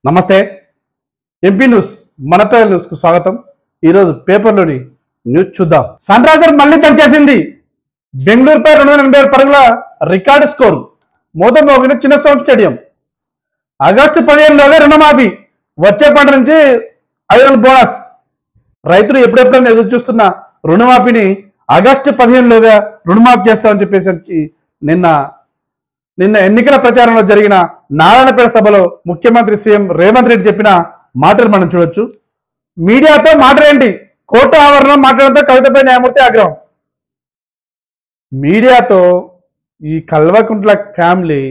నమస్తే MP news మనపేద news కు స్వాగతం। ఈరోజు పేపర్లోని న్యూస్ చూద్దాం। సన్ రైజర్ మళ్ళీ దంచేసింది। బెంగళూరుపై 287 పరుగుల రికార్డు స్కోర్। మోదమోగిన చిన్నస్వామి స్టేడియం। ఆగస్టు 15లోగా రుణమాఫీ, వచ్చే పంట నుంచి 500 బోనస్। రైతులు ఎప్పుడెప్పుడైనా ఎదురు చూస్తున్న రుణమాఫీని ఆగస్టు 15లోగా రుణమాఫీ చేస్తామని చెప్పేసి నిన్న ఎన్నికల ప్రచారంలో జరిగిన నారాయణపేట సభలో ముఖ్యమంత్రి సీఎం రేవంత్ రెడ్డి చెప్పిన మాటలు మనం చూడొచ్చు। మీడియాతో మాట్లాడేంటి, కోర్టు ఆవరణలో మాట్లాడంతో కవితపై న్యాయమూర్తి ఆగ్రహం। మీడియాతో ఈ కల్వకుంట్ల ఫ్యామిలీ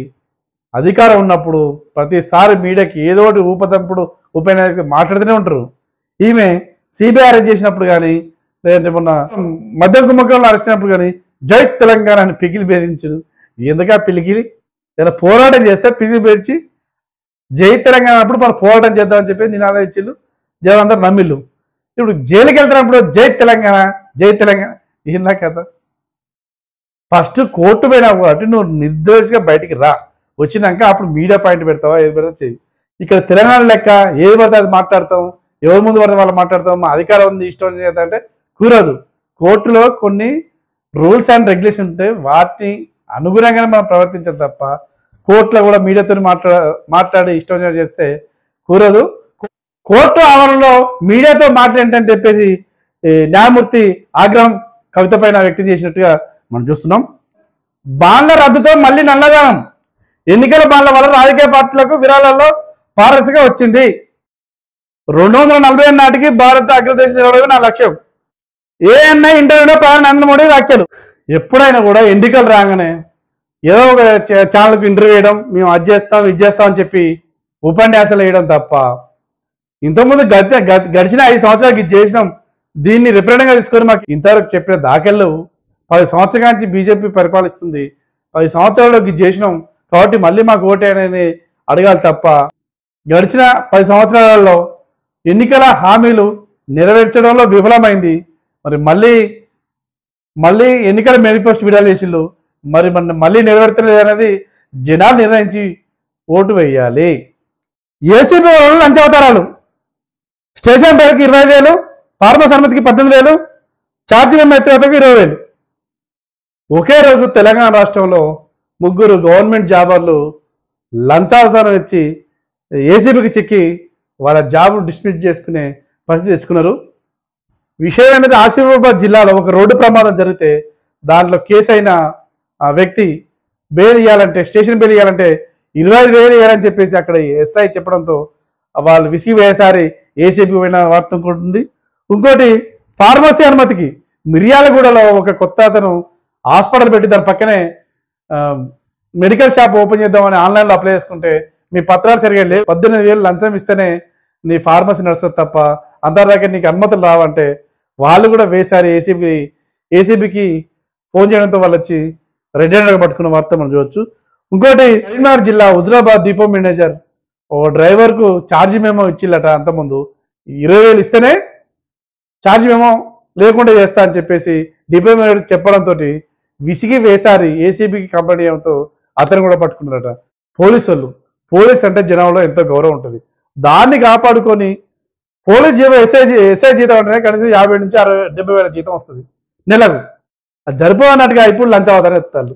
అధికారం ఉన్నప్పుడు ప్రతిసారి మీడియాకి ఏదో ఒకటి ఉపన్యాసం మాట్లాడుతూనే ఉంటారు। ఈమె సిబిఐ అరెస్ట్ చేసినప్పుడు కానీ, లేదంటే మొన్న మద్యం కుంభకోణంలో అరెస్ట్ చేసినప్పుడు కానీ జై తెలంగాణ అని పిగిలి బెదిరించారు। ఎందుక పిలికిలి ఇలా పోరాటం చేస్తే పిగిలి బెదిరించి జై తెలంగాణ అప్పుడు మనం పోరాటం చేద్దామని చెప్పి నినాదం ఇచ్చిళ్ళు, జనం అందరూ నమ్మిళ్ళు। ఇప్పుడు జైలుకి వెళ్తున్నప్పుడు జై తెలంగాణ జై తెలంగాణ ఏందా కదా। ఫస్ట్ కోర్టు పోయినా కాబట్టి నువ్వు నిర్దోషిగా బయటికి రా, వచ్చినాక అప్పుడు మీడియా పాయింట్ పెడతావా, ఏది పెడతావు చెయ్యి। ఇక్కడ తెలంగాణ లెక్క ఏది పడితే అది మాట్లాడతాం, ఎవరి ముందు పడితే వాళ్ళు మాట్లాడతాం, మా అధికారం ఉంది ఇష్టం చేద్దంటే కుదరదు। కోర్టులో కొన్ని రూల్స్ అండ్ రెగ్యులేషన్ ఉంటాయి, వాటిని అనుగుణంగానే మనం ప్రవర్తించాలి తప్ప కోర్టులో కూడా మీడియాతో మాట్లాడి ఇష్టం చేస్తే కుదరదు। కోర్టు ఆవరణలో మీడియాతో మాట్లాడేంటని చెప్పేసి న్యాయమూర్తి ఆగ్రహం కవిత పైన వ్యక్తం చేసినట్టుగా మనం చూస్తున్నాం। బాండ్ల రద్దుతో మళ్ళీ నల్లధనం, ఎన్నికల బాండ్ల వల్ల రాజకీయ పార్టీలకు విరాళాల్లో పారదర్శకత వచ్చింది। 240 నాటికి భారత అగ్రదేశం నిలవడమే నా లక్ష్యం। ఏఎన్ఐ ఇంటర్వ్యూలో ప్రధాని నరేంద్ర మోడీ వ్యాఖ్యలు। ఎప్పుడైనా కూడా ఎన్నికలు రాగానే ఏదో ఒక ఛానల్కి ఇంటర్వ్యూ వేయడం, మేము అది చేస్తాం ఇది చేస్తాం అని చెప్పి ఉపన్యాసాలు వేయడం తప్ప, ఇంతకుముందు గడిచిన 5 సంవత్సరాలకి ఇది చేసినాం, దీన్ని రిఫరెండంగా తీసుకొని మాకు ఇంతవరకు చెప్పిన దాఖలు 10 సంవత్సరాల నుంచి బీజేపీ పరిపాలిస్తుంది, 10 సంవత్సరాల్లోకి ఇది చేసినాం కాబట్టి మళ్ళీ మాకు ఓటే అనేది అడగాలి తప్ప, గడిచిన 10 సంవత్సరాలలో ఎన్నికల హామీలు నెరవేర్చడంలో విఫలమైంది। మరి మళ్ళీ ఎన్నికల మేనిఫెస్టో విడుదల చేసిళ్ళు, మరి మళ్ళీ నెరవేర్చలేదు అనేది జనాలు నిర్ణయించి ఓటు వేయాలి। ఏసీబీ వలన లంచావతారాలు, స్టేషన్ పేరుకి 20,000, ఫార్మస్ అనుమతికి 18,000, ఛార్జీ ఎత్తుకు 20,000। ఒకే రోజు తెలంగాణ రాష్ట్రంలో 3 గవర్నమెంట్ జాబర్లు లంచావతారం ఇచ్చి ఏసీబీకి చిక్కి వాళ్ళ జాబ్ డిస్మిస్ చేసుకునే పరిస్థితి తెచ్చుకున్నారు। విషయం అనేది ఆసిఫాబాద్ జిల్లాలో ఒక రోడ్డు ప్రమాదం జరిగితే దాంట్లో కేసు అయిన ఆ వ్యక్తి బెయిల్ ఇవ్వాలంటే, స్టేషన్ బెయిల్ ఇవ్వాలంటే 25,000 ఇవ్వాలని చెప్పేసి అక్కడ ఎస్ఐ చెప్పడంతో వాళ్ళు విసిగి వేసారి ఏసీబీ పోయిన వార్త ఉంటుంది। ఇంకోటి ఫార్మసీ అనుమతికి మిర్యాలగూడలో ఒక కొత్త అతను హాస్పిటల్ పెట్టి దాని పక్కనే మెడికల్ షాప్ ఓపెన్ చేద్దామని ఆన్లైన్లో అప్లై చేసుకుంటే మీ పత్రాలు సరిగా లేవు, 18,000 లంచం ఇస్తేనే నీ ఫార్మసీ నడుస్తుంది తప్ప అంతర్దాకా నీకు అనుమతులు రావంటే వాళ్ళు కూడా వేసారి ఏసీబీకి ఫోన్ చేయడంతో వాళ్ళు వచ్చి రెడ్ హ్యాండర్గా పట్టుకున్న వార్త మనం చూడవచ్చు। ఇంకోటి కరీంనగర్ జిల్లా హుజరాబాద్ డిపో మేనేజర్ ఓ డ్రైవర్కు ఛార్జీ మేమో ఇచ్చిల్లట, అంతకుముందు 20,000 ఇస్తేనే ఛార్జీ మేమో లేకుండా చేస్తా అని చెప్పేసి డిపో మేనేజర్ చెప్పడంతో విసిగి వేసారి ఏసీబీకి కంప్లైంట్ చేయడంతో అతను కూడా పట్టుకున్నారట। పోలీస్ అంటే జనంలో ఎంతో గౌరవం ఉంటుంది, దాన్ని కాపాడుకొని పోలీస్ జీతం ఎస్ఐ జీతం అంటే కనీసం 50 నుంచి 70,000 జీతం వస్తుంది నెలకు, అది సరిపోదన్నట్టుగా ఇప్పుడు లంచావతారం ఎత్తారు।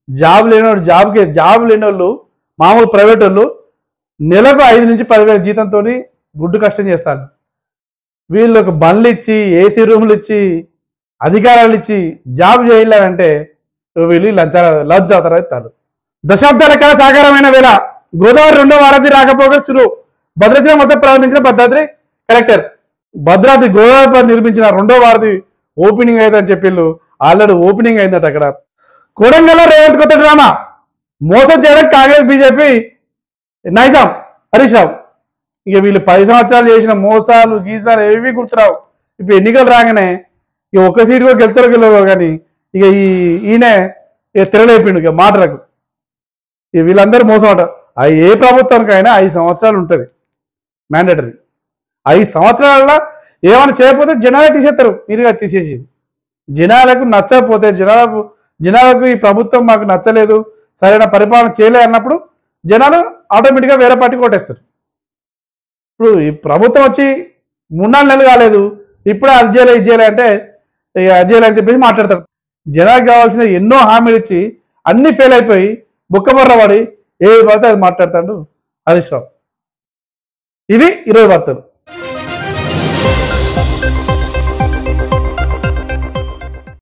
జాబ్ లేని వాళ్ళు మామూలు ప్రైవేట్ వాళ్ళు నెలకు 5 నుంచి 10,000 జీతంతో గుడ్డు కష్టం చేస్తారు। వీళ్ళకి బండ్లు ఇచ్చి, ఏసీ రూములు ఇచ్చి, అధికారాలు ఇచ్చి జాబ్ చేయాలంటే వీళ్ళు లంచావతారం ఎత్తారు। దశాబ్దాల కాల సాకారమైన వేళ గోదావరి 2వ వారధి రాకపోగా సురు, భద్రాచలం వద్ద ప్రారంభించిన భద్రాద్రి కలెక్టర్। భద్రాద్రి గోదావరి నిర్మించిన 2వ వారధి ఓపెనింగ్ అయిందని చెప్పిళ్ళు, ఆల్రెడీ ఓపెనింగ్ అయిందట అక్కడ। కొడంగల్లో రేవంత్ కొత్త డ్రామా, మోసం చేయడం కాంగ్రెస్ బీజేపీ నైజాం హరీష్ రావు। ఇక వీళ్ళు 10 సంవత్సరాలు చేసిన మోసాలు గీసాలు ఏవి గుర్తురావు, ఇప్పుడు ఎన్నికలు రాగానే ఇక ఒక్క సీటు కూడా గెలుతారో కానీ ఇక ఈయన తెరలేపిండు ఇక మాటలకు। ఇక వీళ్ళందరూ మోసం అట, ఏ ప్రభుత్వానికైనా 5 సంవత్సరాలు ఉంటుంది మ్యాండేటరీ, 5 సంవత్సరాల ఏమైనా చేయకపోతే జనాలే తీసేస్తారు, మీరుగా తీసేసి జనాలకు నచ్చకపోతే జనాలకు ఈ ప్రభుత్వం మాకు నచ్చలేదు, సరైన పరిపాలన చేయలేదు అన్నప్పుడు జనాలు ఆటోమేటిక్గా వేరే పార్టీ కొట్టేస్తారు। ఇప్పుడు ఈ ప్రభుత్వం వచ్చి 3-4 నెలలు కాలేదు, ఇప్పుడే అది చేయలే ఇది చేయలే అంటే ఇక అది చేయలే అని చెప్పేసి మాట్లాడతారు. జనానికి కావాల్సిన ఎన్నో హామీలు ఇచ్చి అన్ని ఫెయిల్ అయిపోయి బుక్కబర్ర పడి ఏది పడితే అది మాట్లాడతాడు హరీష్ రావు. ఇది 20 వార్తలు.